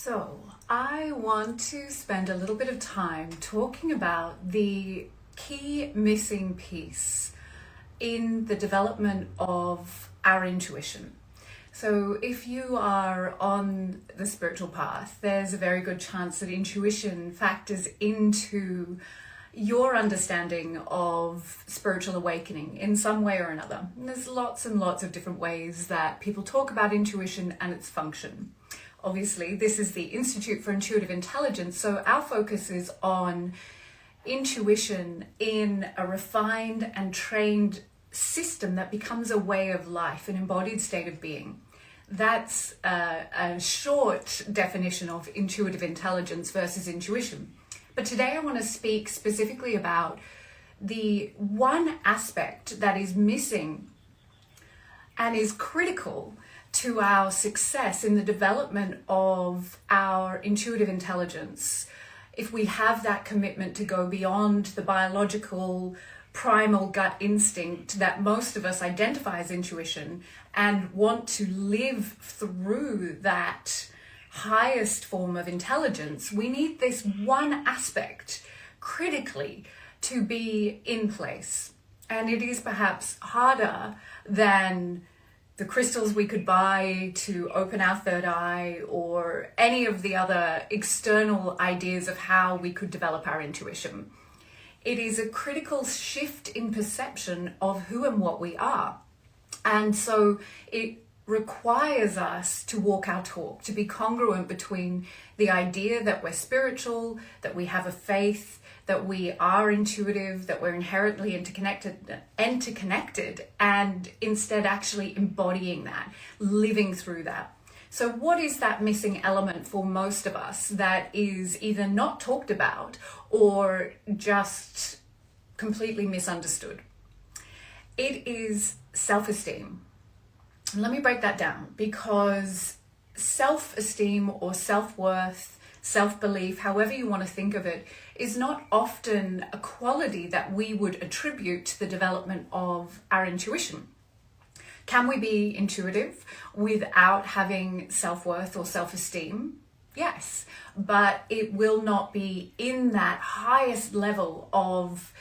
So, I want to spend a little bit of time talking about the key missing piece in the development of our intuition. So, if you are on the spiritual path, there's a very good chance that intuition factors into your understanding of spiritual awakening in some way or another. And there's lots and lots of different ways that people talk about intuition and its function. Obviously, this is the Institute for Intuitive Intelligence, so our focus is on intuition in a refined and trained system that becomes a way of life, an embodied state of being. That's a short definition of intuitive intelligence versus intuition. But today I want to speak specifically about the one aspect that is missing and is critical to our success in the development of our intuitive intelligence. If we have that commitment to go beyond the biological primal gut instinct that most of us identify as intuition and want to live through that highest form of intelligence, we need this one aspect critically to be in place. And it is perhaps harder than the crystals we could buy to open our third eye or any of the other external ideas of how we could develop our intuition. It is a critical shift in perception of who and what we are. And so it requires us to walk our talk, to be congruent between the idea that we're spiritual, that we have a faith, that we are intuitive, that we're inherently interconnected, and instead actually embodying that, living through that. So what is that missing element for most of us that is either not talked about or just completely misunderstood? It is self-esteem. Let me break that down, because self-esteem or self-worth, self-belief, however you want to think of it, is not often a quality that we would attribute to the development of our intuition. Can we be intuitive without having self-worth or self-esteem? Yes, but it will not be in that highest level of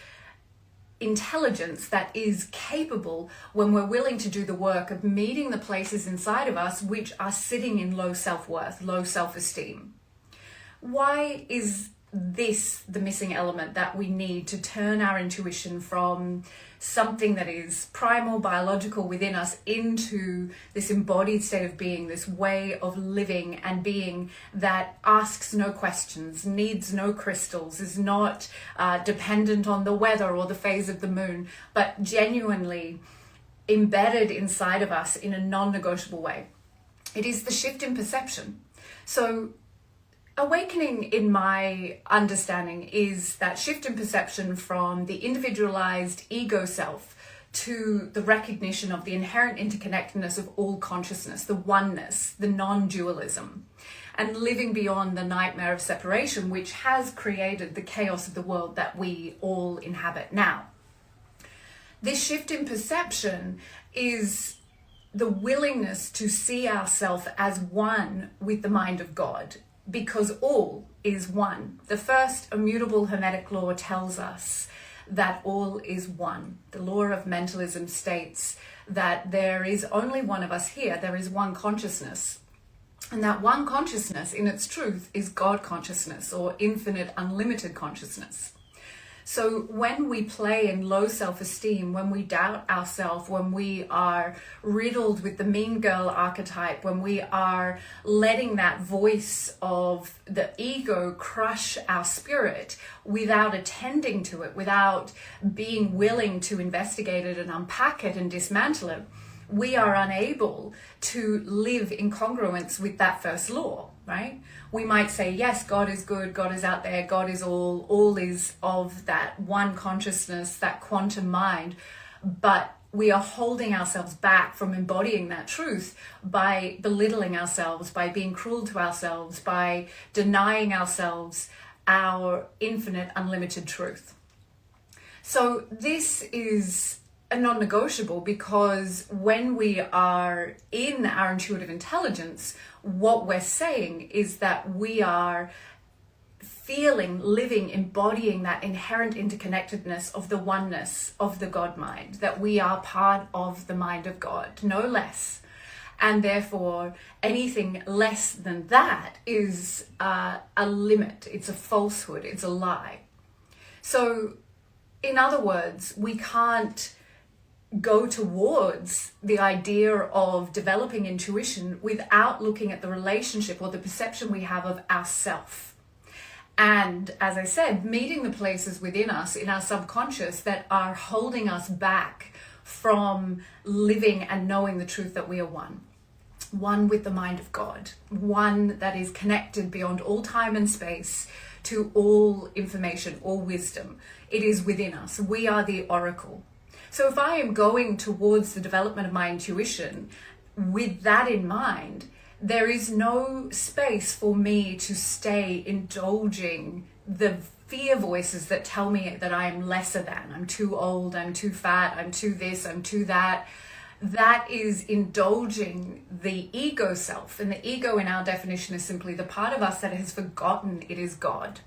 intelligence that is capable when we're willing to do the work of meeting the places inside of us which are sitting in low self-worth, low self-esteem. Why is this the missing element that we need to turn our intuition from something that is primal, biological within us into this embodied state of being, this way of living and being that asks no questions, needs no crystals, is not dependent on the weather or the phase of the moon, but genuinely embedded inside of us in a non-negotiable way? It is the shift in perception. So awakening, in my understanding, is that shift in perception from the individualized ego self to the recognition of the inherent interconnectedness of all consciousness, the oneness, the non-dualism, and living beyond the nightmare of separation, which has created the chaos of the world that we all inhabit now. This shift in perception is the willingness to see ourselves as one with the mind of God, because all is one. The first immutable Hermetic law tells us that all is one. The law of mentalism states that there is only one of us here. There is one consciousness. And that one consciousness, in its truth, is God consciousness, or infinite, unlimited consciousness. So when we play in low self-esteem, when we doubt ourselves, when we are riddled with the mean girl archetype, when we are letting that voice of the ego crush our spirit without attending to it, without being willing to investigate it and unpack it and dismantle it, we are unable to live in congruence with that first law, right? We might say, yes, God is good, God is out there, God is all is of that one consciousness, that quantum mind, but we are holding ourselves back from embodying that truth by belittling ourselves, by being cruel to ourselves, by denying ourselves our infinite, unlimited truth. So this is a non-negotiable, because when we are in our intuitive intelligence, what we're saying is that we are feeling, living, embodying that inherent interconnectedness of the oneness of the God mind, that we are part of the mind of God, no less. And therefore, anything less than that is a limit, it's a falsehood, it's a lie. So, in other words, we can't go towards the idea of developing intuition without looking at the relationship or the perception we have of ourself. And as I said, meeting the places within us, in our subconscious, that are holding us back from living and knowing the truth that we are one. One with the mind of God, one that is connected beyond all time and space to all information, all wisdom. It is within us. We are the oracle. So if I am going towards the development of my intuition with that in mind, there is no space for me to stay indulging the fear voices that tell me that I am lesser than, I'm too old, I'm too fat, I'm too this, I'm too that. That is indulging the ego self. And the ego in our definition is simply the part of us that has forgotten it is God.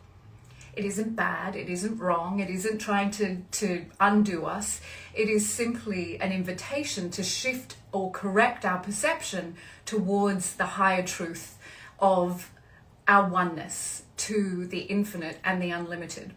It isn't bad, it isn't wrong, it isn't trying to undo us. It is simply an invitation to shift or correct our perception towards the higher truth of our oneness to the infinite and the unlimited.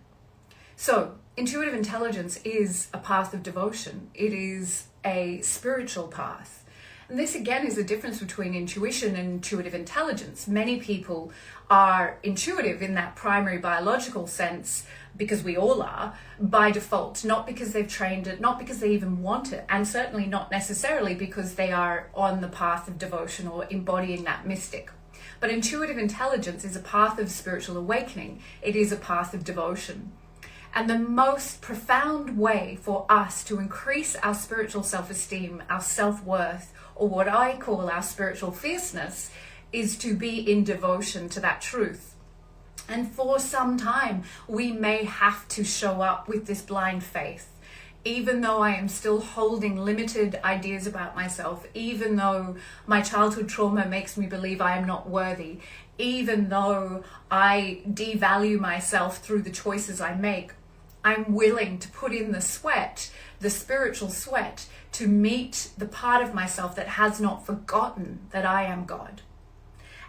So, intuitive intelligence is a path of devotion. It is a spiritual path. And this again is the difference between intuition and intuitive intelligence. Many people are intuitive in that primary biological sense, because we all are, by default, not because they've trained it, not because they even want it, and certainly not necessarily because they are on the path of devotion or embodying that mystic. But intuitive intelligence is a path of spiritual awakening. It is a path of devotion. And the most profound way for us to increase our spiritual self-esteem, our self-worth, or what I call our spiritual fierceness, is to be in devotion to that truth. And for some time, we may have to show up with this blind faith. Even though I am still holding limited ideas about myself, even though my childhood trauma makes me believe I am not worthy, even though I devalue myself through the choices I make, I'm willing to put in the sweat, the spiritual sweat, to meet the part of myself that has not forgotten that I am God.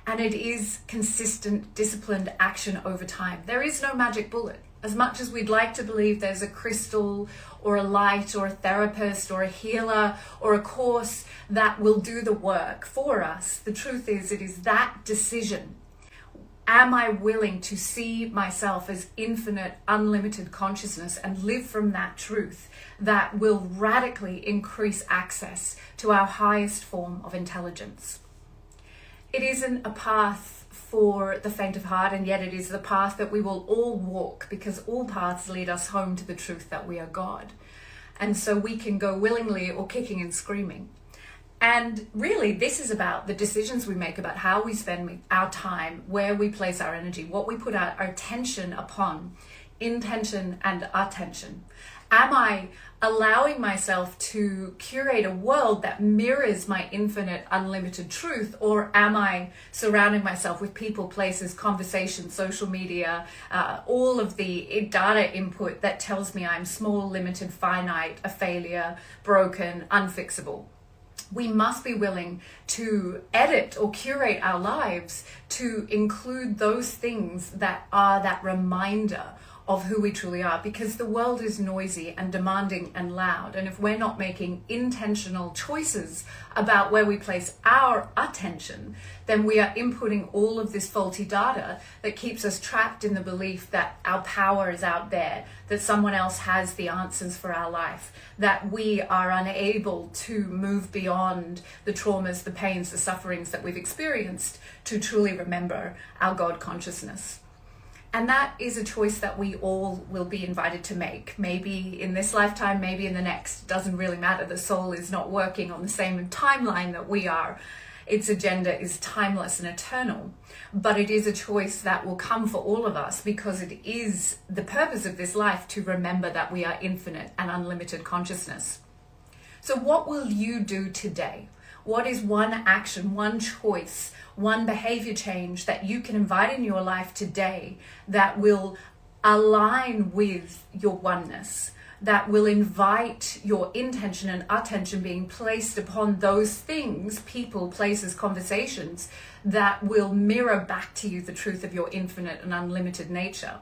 And it is consistent, disciplined action over time. There is no magic bullet. As much as we'd like to believe there's a crystal or a light or a therapist or a healer or a course that will do the work for us, the truth is, it is that decision. Am I willing to see myself as infinite, unlimited consciousness and live from that truth that will radically increase access to our highest form of intelligence? It isn't a path for the faint of heart, and yet it is the path that we will all walk, because all paths lead us home to the truth that we are God. And so we can go willingly or kicking and screaming. And really, this is about the decisions we make about how we spend our time, where we place our energy, what we put our attention upon, intention and attention. Am I allowing myself to curate a world that mirrors my infinite, unlimited truth, or am I surrounding myself with people, places, conversations, social media, all of the data input that tells me I'm small, limited, finite, a failure, broken, unfixable? We must be willing to edit or curate our lives to include those things that are that reminder of who we truly are, because the world is noisy and demanding and loud. And if we're not making intentional choices about where we place our attention, then we are inputting all of this faulty data that keeps us trapped in the belief that our power is out there, that someone else has the answers for our life, that we are unable to move beyond the traumas, the pains, the sufferings that we've experienced to truly remember our God consciousness. And that is a choice that we all will be invited to make. Maybe in this lifetime, maybe in the next. It doesn't really matter. The soul is not working on the same timeline that we are. Its agenda is timeless and eternal. But it is a choice that will come for all of us, because it is the purpose of this life to remember that we are infinite and unlimited consciousness. So what will you do today? What is one action, one choice, one behavior change that you can invite in your life today that will align with your oneness, that will invite your intention and attention being placed upon those things, people, places, conversations that will mirror back to you the truth of your infinite and unlimited nature?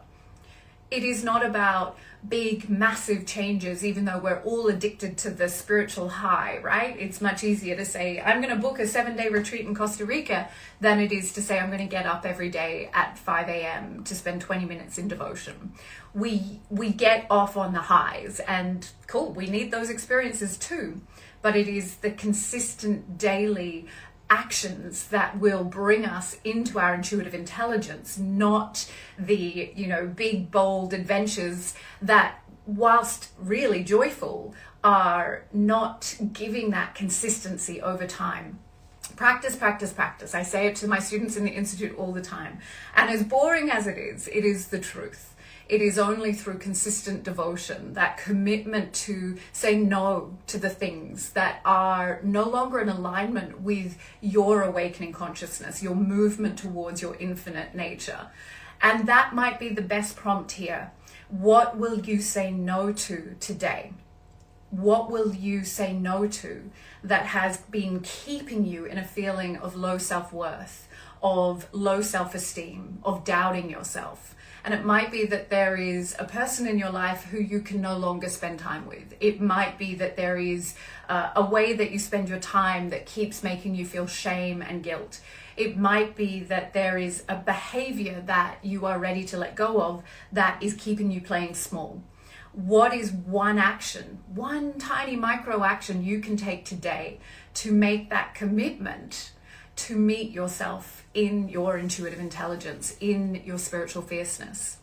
It is not about big, massive changes, even though we're all addicted to the spiritual high, right? It's much easier to say, I'm going to book a 7-day retreat in Costa Rica than it is to say, I'm going to get up every day at 5 a.m. to spend 20 minutes in devotion. We get off on the highs, and cool, we need those experiences too. But it is the consistent daily actions that will bring us into our intuitive intelligence, not the, big, bold adventures that, whilst really joyful, are not giving that consistency over time. Practice, practice, practice. I say it to my students in the Institute all the time. And as boring as it is the truth. It is only through consistent devotion, that commitment to say no to the things that are no longer in alignment with your awakening consciousness, your movement towards your infinite nature. And that might be the best prompt here. What will you say no to today? What will you say no to that has been keeping you in a feeling of low self-worth, of low self-esteem, of doubting yourself? And it might be that there is a person in your life who you can no longer spend time with. It might be that there is a way that you spend your time that keeps making you feel shame and guilt. It might be that there is a behavior that you are ready to let go of that is keeping you playing small. What is one action, one tiny micro action you can take today to make that commitment to meet yourself in your intuitive intelligence, in your spiritual fierceness?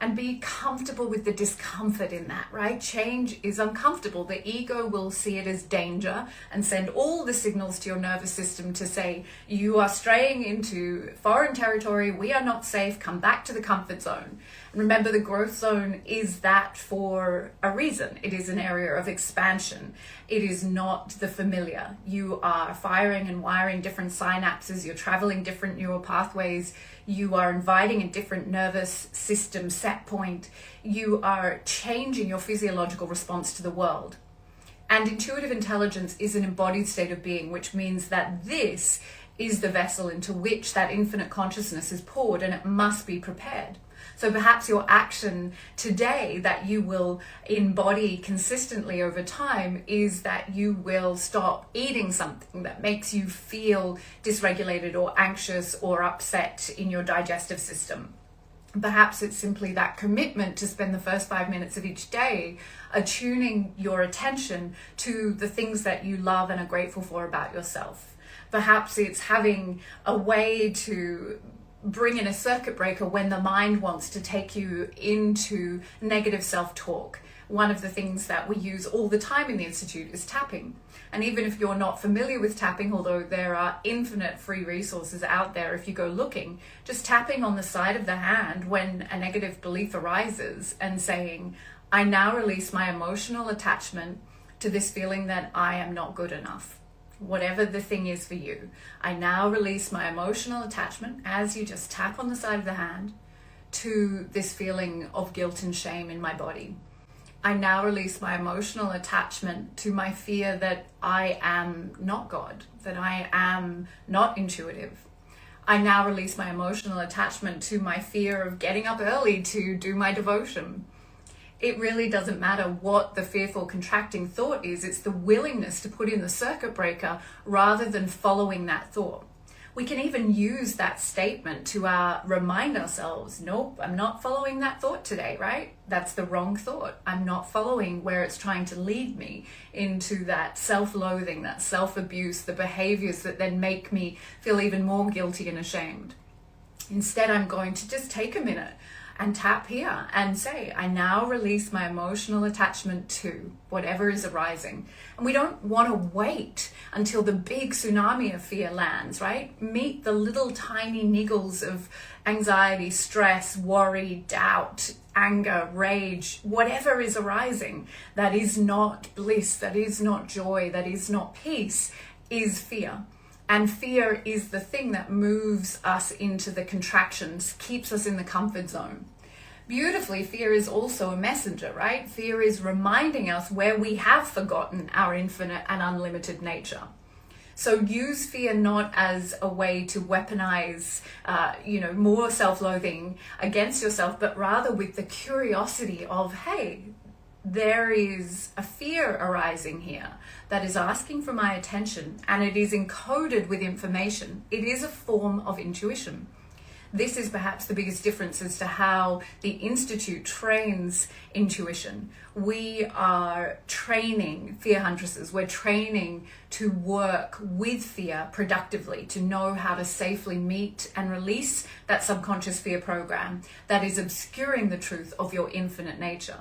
And be comfortable with the discomfort in that, right? Change is uncomfortable. The ego will see it as danger and send all the signals to your nervous system to say, you are straying into foreign territory, we are not safe, come back to the comfort zone. And remember, the growth zone is that for a reason. It is an area of expansion. It is not the familiar. You are firing and wiring different synapses, you're traveling different neural pathways, you are inviting a different nervous system set point, you are changing your physiological response to the world. And intuitive intelligence is an embodied state of being, which means that this is the vessel into which that infinite consciousness is poured, and it must be prepared. So perhaps your action today that you will embody consistently over time is that you will stop eating something that makes you feel dysregulated or anxious or upset in your digestive system. Perhaps it's simply that commitment to spend the first 5 minutes of each day attuning your attention to the things that you love and are grateful for about yourself. Perhaps it's having a way to bring in a circuit breaker when the mind wants to take you into negative self-talk. One of the things that we use all the time in the Institute is tapping. And even if you're not familiar with tapping, although there are infinite free resources out there if you go looking, just tapping on the side of the hand when a negative belief arises and saying, I now release my emotional attachment to this feeling that I am not good enough. Whatever the thing is for you, I now release my emotional attachment as you just tap on the side of the hand to this feeling of guilt and shame in my body. I now release my emotional attachment to my fear that I am not God, that I am not intuitive. I now release my emotional attachment to my fear of getting up early to do my devotion. It really doesn't matter what the fearful contracting thought is. It's the willingness to put in the circuit breaker rather than following that thought. We can even use that statement to remind ourselves, nope, I'm not following that thought today, right? That's the wrong thought. I'm not following where it's trying to lead me into that self-loathing, that self-abuse, the behaviors that then make me feel even more guilty and ashamed. Instead, I'm going to just take a minute and tap here and say, I now release my emotional attachment to whatever is arising. And we don't want to wait until the big tsunami of fear lands, right? Meet the little tiny niggles of anxiety, stress, worry, doubt, anger, rage, whatever is arising that is not bliss, that is not joy, that is not peace, is fear. And fear is the thing that moves us into the contractions, keeps us in the comfort zone. Beautifully, fear is also a messenger, right? Fear is reminding us where we have forgotten our infinite and unlimited nature. So use fear not as a way to weaponize, more self-loathing against yourself, but rather with the curiosity of, hey, there is a fear arising here that is asking for my attention, and it is encoded with information. It is a form of intuition. This is perhaps the biggest difference as to how the Institute trains intuition. We are training fear huntresses. We're training to work with fear productively, to know how to safely meet and release that subconscious fear program that is obscuring the truth of your infinite nature.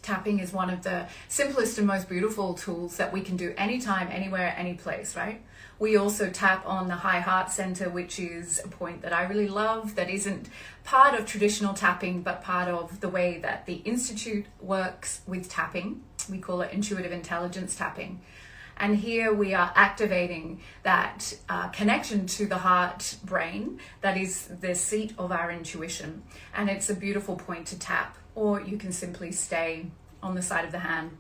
Tapping is one of the simplest and most beautiful tools that we can do anytime, anywhere, any place, right? We also tap on the high heart center, which is a point that I really love, that isn't part of traditional tapping, but part of the way that the Institute works with tapping. We call it intuitive intelligence tapping. And here we are activating that connection to the heart brain that is the seat of our intuition. And it's a beautiful point to tap, or you can simply stay on the side of the hand.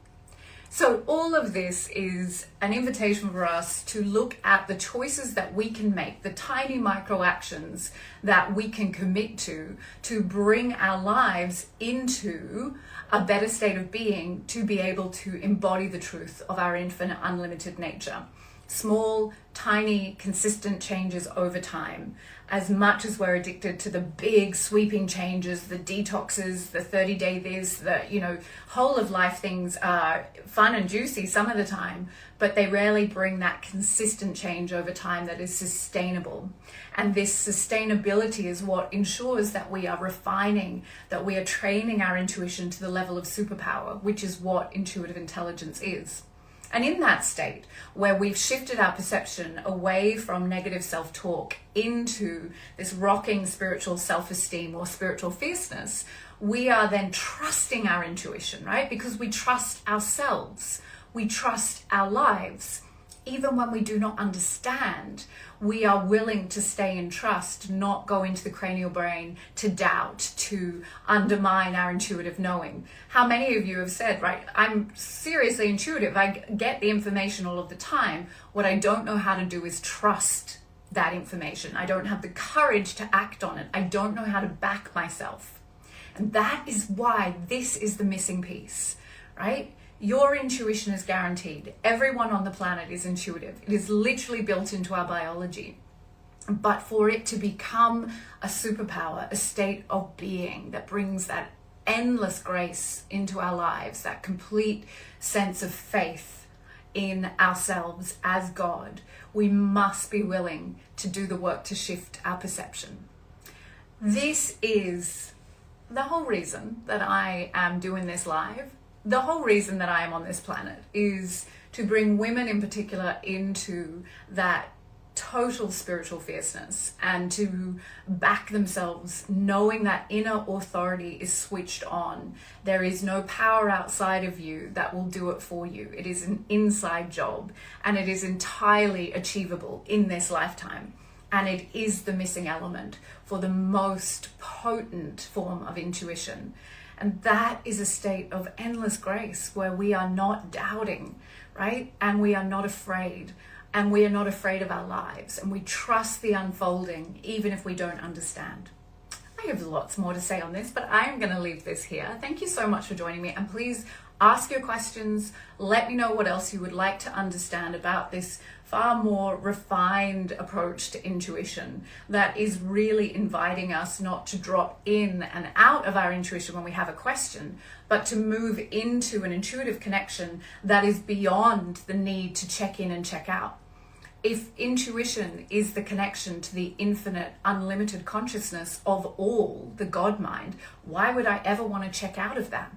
So all of this is an invitation for us to look at the choices that we can make, the tiny micro actions that we can commit to bring our lives into a better state of being, to be able to embody the truth of our infinite, unlimited nature. Small, tiny, consistent changes over time. As much as we're addicted to the big sweeping changes, the detoxes, the 30-day this, the whole of life things are fun and juicy some of the time, but they rarely bring that consistent change over time that is sustainable. And this sustainability is what ensures that we are refining, that we are training our intuition to the level of superpower, which is what intuitive intelligence is. And in that state, where we've shifted our perception away from negative self-talk into this rocking spiritual self-esteem or spiritual fierceness, we are then trusting our intuition, right? Because we trust ourselves, we trust our lives. Even when we do not understand, we are willing to stay in trust, not go into the cranial brain to doubt, to undermine our intuitive knowing. How many of you have said, right, I'm seriously intuitive, I get the information all of the time. What I don't know how to do is trust that information. I don't have the courage to act on it. I don't know how to back myself. And that is why this is the missing piece, right? Your intuition is guaranteed. Everyone on the planet is intuitive. It is literally built into our biology. But for it to become a superpower, a state of being that brings that endless grace into our lives, that complete sense of faith in ourselves as God, we must be willing to do the work to shift our perception. This is the whole reason that I am doing this live. The whole reason that I am on this planet is to bring women in particular into that total spiritual fierceness and to back themselves, knowing that inner authority is switched on. There is no power outside of you that will do it for you. It is an inside job, and it is entirely achievable in this lifetime. And it is the missing element for the most potent form of intuition. And that is a state of endless grace where we are not doubting, right? And we are not afraid. And we are not afraid of our lives. And we trust the unfolding, even if we don't understand. I have lots more to say on this, but I'm going to leave this here. Thank you so much for joining me. And please ask your questions. Let me know what else you would like to understand about this far more refined approach to intuition that is really inviting us not to drop in and out of our intuition when we have a question, but to move into an intuitive connection that is beyond the need to check in and check out. If intuition is the connection to the infinite, unlimited consciousness of all, the God mind, why would I ever want to check out of that?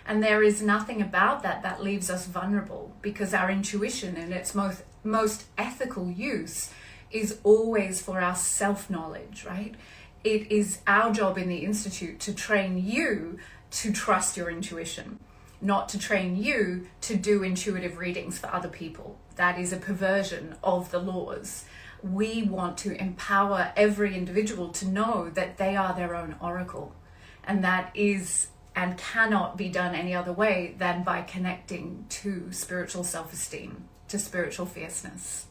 And there is nothing about that that leaves us vulnerable, because our intuition in its most ethical use is always for our self-knowledge, right? It is our job in the Institute to train you to trust your intuition, not to train you to do intuitive readings for other people. That is a perversion of the laws. We want to empower every individual to know that they are their own oracle. And that is and cannot be done any other way than by connecting to spiritual self-esteem, to spiritual fierceness.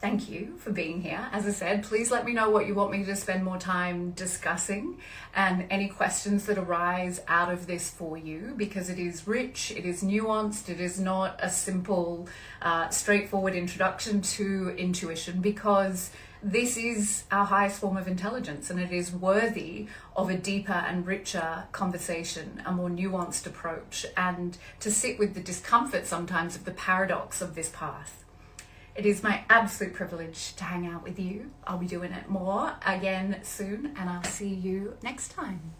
Thank you for being here. As I said, please let me know what you want me to spend more time discussing and any questions that arise out of this for you, because it is rich, it is nuanced, it is not a simple, straightforward introduction to intuition, because this is our highest form of intelligence and it is worthy of a deeper and richer conversation, a more nuanced approach, and to sit with the discomfort sometimes of the paradox of this path. It is my absolute privilege to hang out with you. I'll be doing it more again soon, and I'll see you next time.